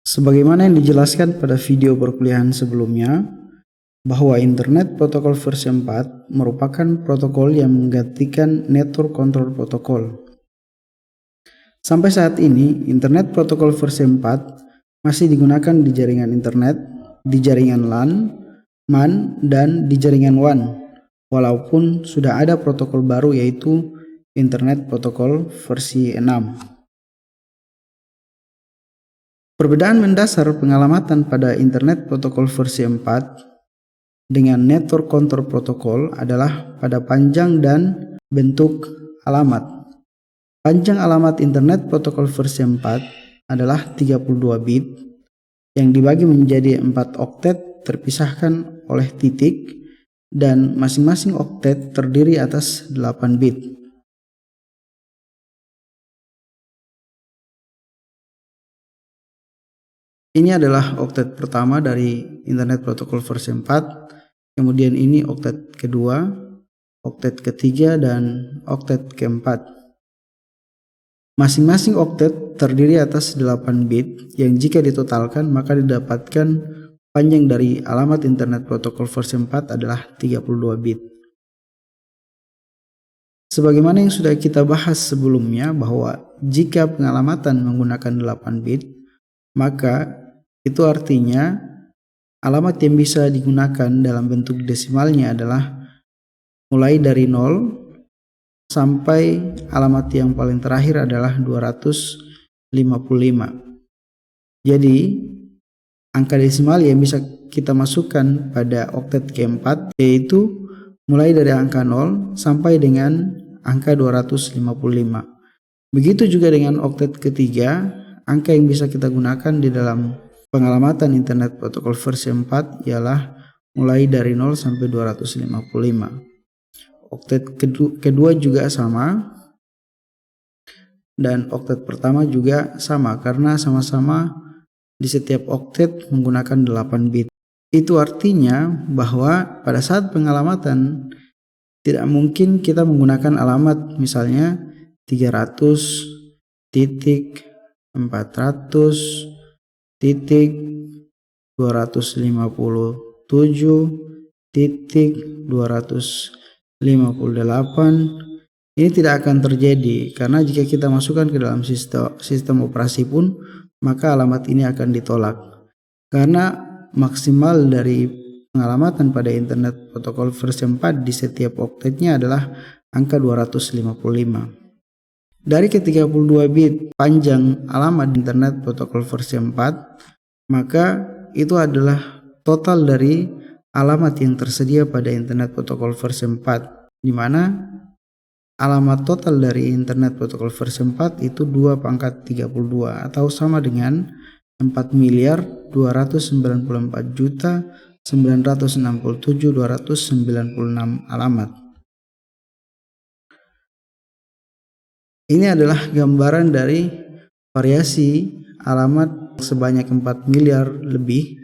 Sebagaimana yang dijelaskan pada video perkuliahan sebelumnya, bahwa Internet Protokol versi 4 merupakan protokol yang menggantikan Network Control Protocol. Sampai saat ini, Internet Protokol versi 4 masih digunakan di jaringan internet, di jaringan LAN, MAN, dan di jaringan WAN, walaupun sudah ada protokol baru yaitu Internet Protokol versi 6. Perbedaan mendasar pengalamatan pada Internet Protokol versi 4 dengan Network Control Protocol adalah pada panjang dan bentuk alamat. Panjang alamat Internet Protokol versi 4 adalah 32 bit yang dibagi menjadi 4 oktet terpisahkan oleh titik dan masing-masing oktet terdiri atas 8 bit. Ini adalah oktet pertama dari Internet Protokol versi 4, kemudian ini oktet kedua, oktet ketiga, dan oktet keempat. Masing-masing oktet terdiri atas 8 bit yang jika ditotalkan maka didapatkan panjang dari alamat Internet Protokol versi 4 adalah 32 bit. Sebagaimana yang sudah kita bahas sebelumnya bahwa jika pengalamatan menggunakan 8 bit, maka itu artinya alamat yang bisa digunakan dalam bentuk desimalnya adalah mulai dari 0 sampai alamat yang paling terakhir adalah 255. Jadi angka desimal yang bisa kita masukkan pada oktet keempat yaitu mulai dari angka 0 sampai dengan angka 255. Begitu juga dengan oktet ketiga, angka yang bisa kita gunakan di dalam pengalamatan Internet Protokol versi 4 ialah mulai dari 0 sampai 255. Oktet kedua juga sama, dan oktet pertama juga sama karena sama-sama di setiap oktet menggunakan 8 bit. Itu artinya bahwa pada saat pengalamatan tidak mungkin kita menggunakan alamat misalnya 300.400.257.258. Ini tidak akan terjadi karena jika kita masukkan ke dalam sistem operasi pun maka alamat ini akan ditolak karena maksimal dari pengalamatan pada Internet Protokol versi 4 di setiap oktetnya adalah angka 255. Dari ke-32 bit panjang alamat Internet Protokol versi 4, maka itu adalah total dari alamat yang tersedia pada Internet Protokol versi 4, di mana alamat total dari Internet Protokol versi 4 itu 2/32 atau sama dengan 4.264.967.296 alamat. Ini adalah gambaran dari variasi alamat sebanyak 4 miliar lebih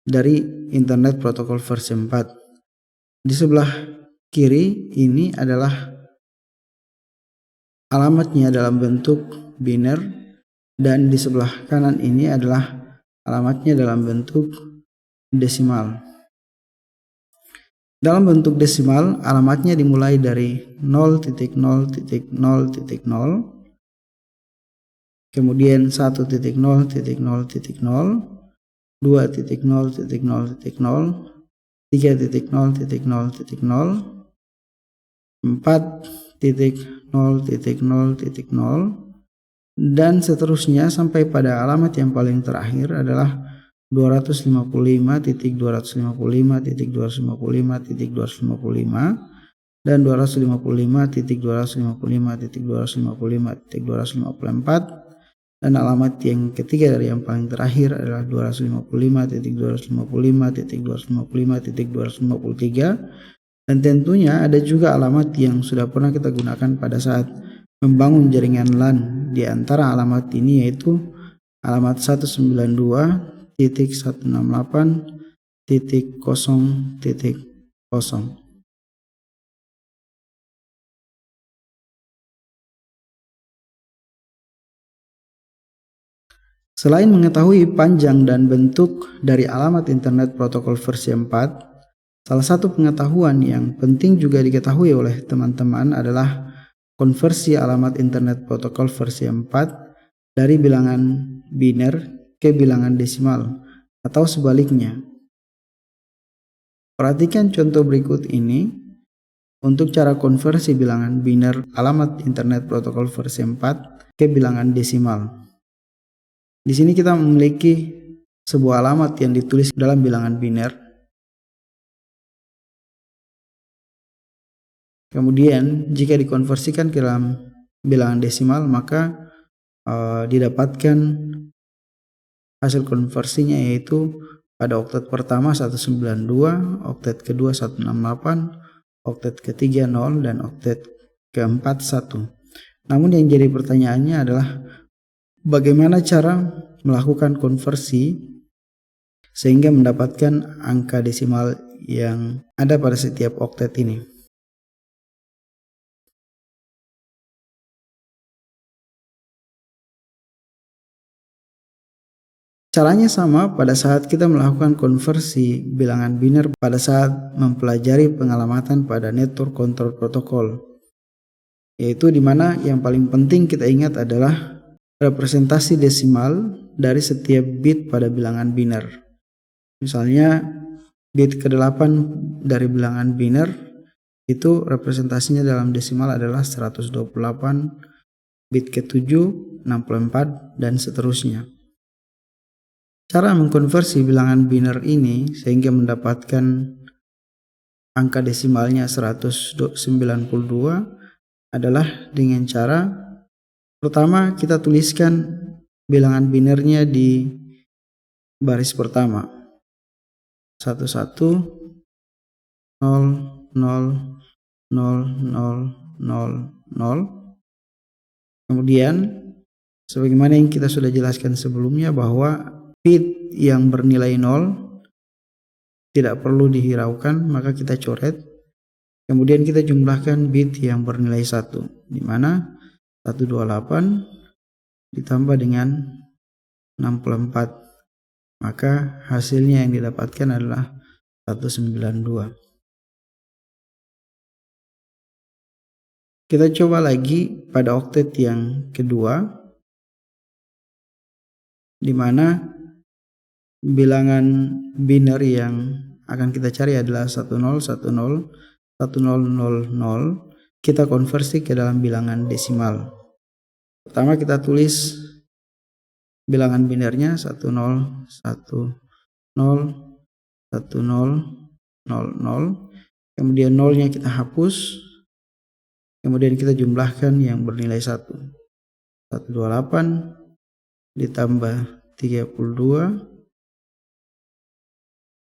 dari Internet Protokol versi 4. Di sebelah kiri ini adalah alamatnya dalam bentuk biner dan di sebelah kanan ini adalah alamatnya dalam bentuk desimal. Dalam bentuk desimal, alamatnya dimulai dari 0.0.0.0, kemudian 1.0.0.0, 2.0.0.0, 3.0.0.0, 4.0.0.0, dan seterusnya sampai pada alamat yang paling terakhir adalah 255.255.255.255 dan 255.255.255.254, dan alamat yang ketiga dari yang paling terakhir adalah 255.255.255.253, dan tentunya ada juga alamat yang sudah pernah kita gunakan pada saat membangun jaringan LAN. Di antara alamat ini yaitu alamat 192.168.0.0. Selain mengetahui panjang dan bentuk dari alamat internet protokol versi 4, salah satu pengetahuan yang penting juga diketahui oleh teman-teman adalah konversi alamat internet protokol versi 4 dari bilangan biner ke bilangan desimal atau sebaliknya. Perhatikan contoh berikut ini untuk cara konversi bilangan biner alamat internet protokol versi 4 ke bilangan desimal. Di sini kita memiliki sebuah alamat yang ditulis dalam bilangan biner. Kemudian jika dikonversikan ke dalam bilangan desimal, maka didapatkan hasil konversinya yaitu pada oktet pertama 192, oktet kedua 168, oktet ketiga 0, dan oktet keempat 1. Namun yang jadi pertanyaannya adalah bagaimana cara melakukan konversi sehingga mendapatkan angka desimal yang ada pada setiap oktet ini. Caranya sama pada saat kita melakukan konversi bilangan biner pada saat mempelajari pengalamatan pada network control protocol, yaitu dimana yang paling penting kita ingat adalah representasi desimal dari setiap bit pada bilangan biner. Misalnya bit ke-8 dari bilangan biner itu representasinya dalam desimal adalah 128, bit ke-7 64, dan seterusnya. Cara mengkonversi bilangan biner ini sehingga mendapatkan angka desimalnya 192 adalah dengan cara pertama kita tuliskan bilangan binernya di baris pertama 11 0 0 0 0 0 0. Kemudian sebagaimana yang kita sudah jelaskan sebelumnya bahwa bit yang bernilai 0 tidak perlu dihiraukan, maka kita coret. Kemudian kita jumlahkan bit yang bernilai 1, di mana 128 ditambah dengan 64, maka hasilnya yang didapatkan adalah 192. Kita coba lagi pada oktet yang kedua, di mana bilangan biner yang akan kita cari adalah 1010 1000. Kita konversi ke dalam bilangan desimal. Pertama kita tulis bilangan binernya 10 10 10 00. Kemudian nolnya kita hapus. Kemudian kita jumlahkan yang bernilai 1. 128 ditambah 32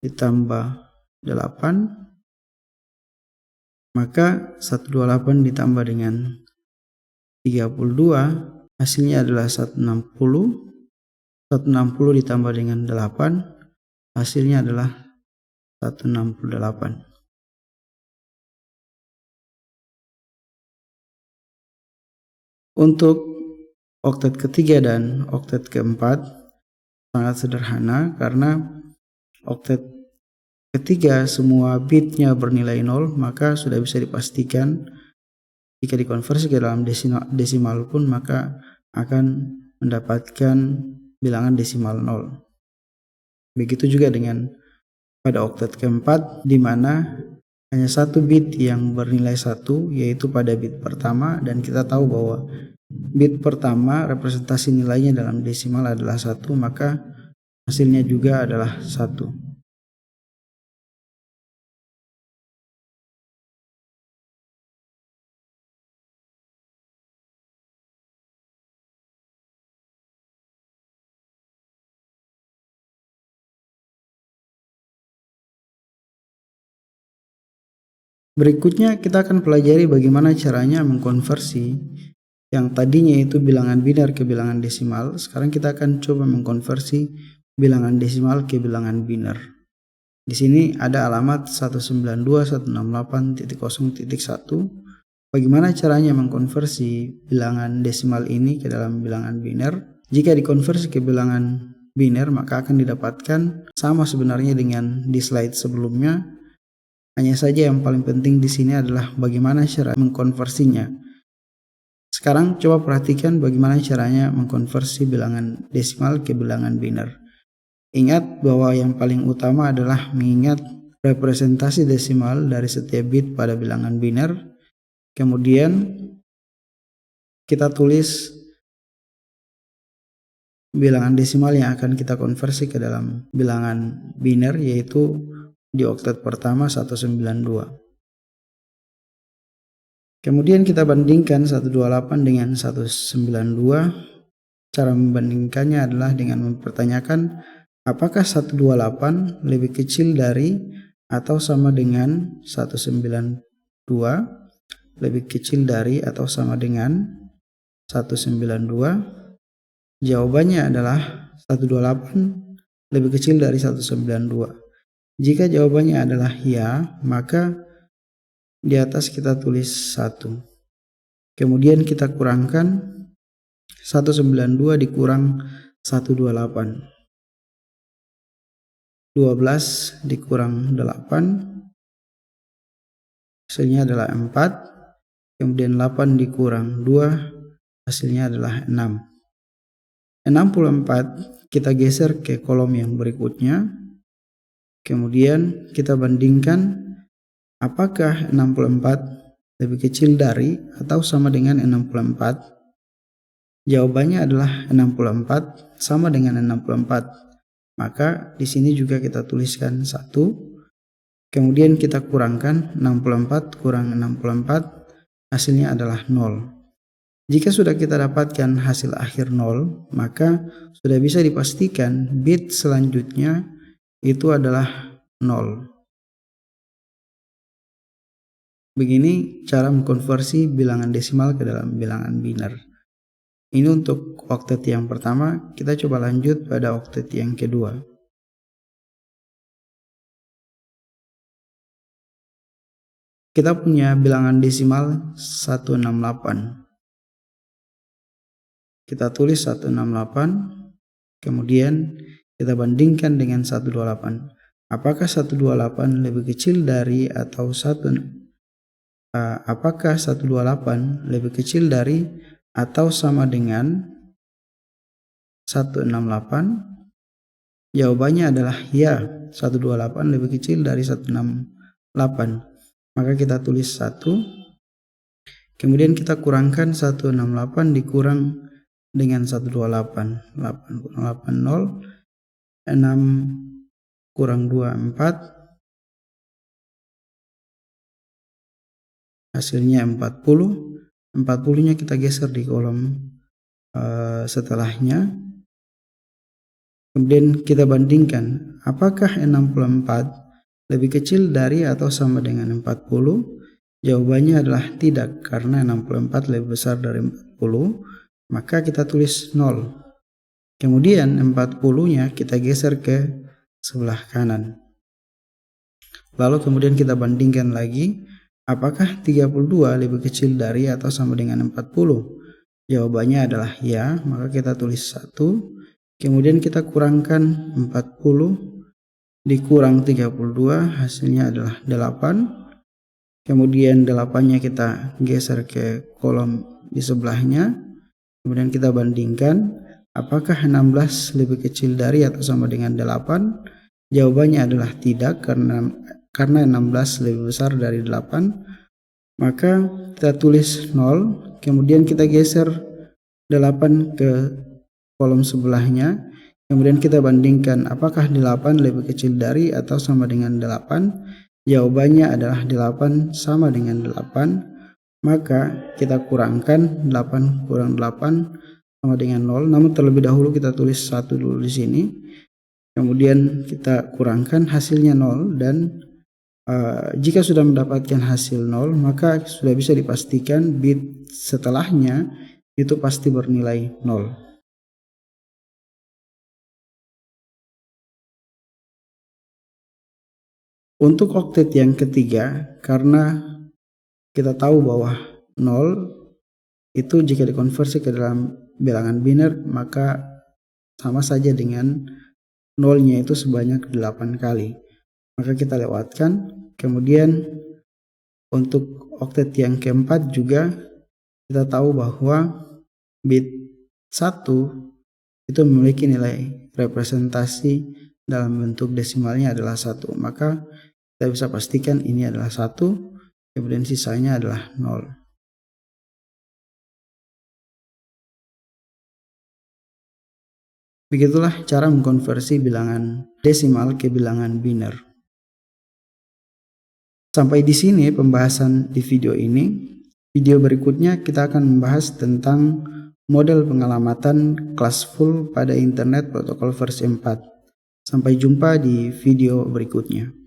ditambah 8, maka 128 ditambah dengan 32 hasilnya adalah 160. 160 ditambah dengan 8 hasilnya adalah 168. Untuk oktet ketiga dan oktet keempat sangat sederhana, karena oktet ketiga semua bitnya bernilai 0, maka sudah bisa dipastikan jika dikonversi ke dalam desimal pun maka akan mendapatkan bilangan desimal 0. Begitu juga dengan pada oktet keempat, di mana hanya satu bit yang bernilai 1, yaitu pada bit pertama, dan kita tahu bahwa bit pertama representasi nilainya dalam desimal adalah 1, maka hasilnya juga adalah 1. Berikutnya kita akan pelajari bagaimana caranya mengkonversi yang tadinya itu bilangan biner ke bilangan desimal. Sekarang kita akan coba mengkonversi bilangan desimal ke bilangan biner. Di sini ada alamat 192.168.0.1. Bagaimana caranya mengkonversi bilangan desimal ini ke dalam bilangan biner? Jika dikonversi ke bilangan biner, maka akan didapatkan sama sebenarnya dengan di slide sebelumnya. Hanya saja yang paling penting di sini adalah bagaimana cara mengkonversinya. Sekarang coba perhatikan bagaimana caranya mengkonversi bilangan desimal ke bilangan biner. Ingat bahwa yang paling utama adalah mengingat representasi desimal dari setiap bit pada bilangan biner. Kemudian kita tulis bilangan desimal yang akan kita konversi ke dalam bilangan biner, yaitu di oktet pertama 192. Kemudian kita bandingkan 128 dengan 192. Cara membandingkannya adalah dengan mempertanyakan apakah 128 lebih kecil dari atau sama dengan 192, lebih kecil dari atau sama dengan 192. Jawabannya adalah 128 lebih kecil dari 192. Jika jawabannya adalah ya, maka di atas kita tulis 1. Kemudian kita kurangkan 192 dikurang 128. 12 dikurang 8. Hasilnya adalah 4. Kemudian 8 dikurang 2. Hasilnya adalah 6. 64 kita geser ke kolom yang berikutnya. Kemudian kita bandingkan apakah 64 lebih kecil dari atau sama dengan 64. Jawabannya adalah 64 sama dengan 64. Maka di sini juga kita tuliskan 1. Kemudian kita kurangkan 64 kurang 64. Hasilnya adalah 0. Jika sudah kita dapatkan hasil akhir 0, maka sudah bisa dipastikan bit selanjutnya itu adalah 0. Begini cara mengkonversi bilangan desimal ke dalam bilangan biner. Ini untuk oktet yang pertama. Kita coba lanjut pada oktet yang kedua. Kita punya bilangan desimal 168. Kita tulis 168, kemudian kita bandingkan dengan 128. Apakah 128 lebih kecil dari atau apakah 128 lebih kecil dari atau sama dengan 168? Jawabannya adalah ya, 128 lebih kecil dari 168. Maka kita tulis 1. Kemudian kita kurangkan 168 dikurang dengan 128. 8 kurang 8, 0. 6 kurang 2, 4. Hasilnya 40. 40-nya kita geser di kolom setelahnya. Kemudian kita bandingkan apakah 64 lebih kecil dari atau sama dengan 40. Jawabannya adalah tidak, karena 64 lebih besar dari 40. Maka kita tulis 0. Kemudian 40-nya kita geser ke sebelah kanan. Lalu kemudian kita bandingkan lagi, apakah 32 lebih kecil dari atau sama dengan 40? Jawabannya adalah ya, maka kita tulis 1. Kemudian kita kurangkan 40 dikurang 32, hasilnya adalah 8. Kemudian 8-nya kita geser ke kolom di sebelahnya. Kemudian kita bandingkan apakah 16 lebih kecil dari atau sama dengan 8? Jawabannya adalah tidak, karena 16 lebih besar dari 8. Maka kita tulis 0. Kemudian kita geser 8 ke kolom sebelahnya. Kemudian kita bandingkan apakah 8 lebih kecil dari atau sama dengan 8? Jawabannya adalah 8 sama dengan 8. Maka kita kurangkan 8 kurang 8 sama dengan 0. Namun terlebih dahulu kita tulis 1 dulu di sini. Kemudian kita kurangkan, hasilnya 0. Dan jika sudah mendapatkan hasil 0, maka sudah bisa dipastikan bit setelahnya itu pasti bernilai 0. Untuk oktet yang ketiga, karena kita tahu bahwa 0 itu jika dikonversi ke dalam bilangan biner, maka sama saja dengan nolnya itu sebanyak 8 kali. Maka kita lewatkan. Kemudian untuk oktet yang keempat juga kita tahu bahwa bit 1 itu memiliki nilai representasi dalam bentuk desimalnya adalah 1. Maka kita bisa pastikan ini adalah 1, kemudian sisanya adalah 0. Begitulah cara mengkonversi bilangan desimal ke bilangan biner. Sampai di sini pembahasan di video ini. Video berikutnya kita akan membahas tentang model pengalamatan kelas full pada Internet Protokol versi 4. Sampai jumpa di video berikutnya.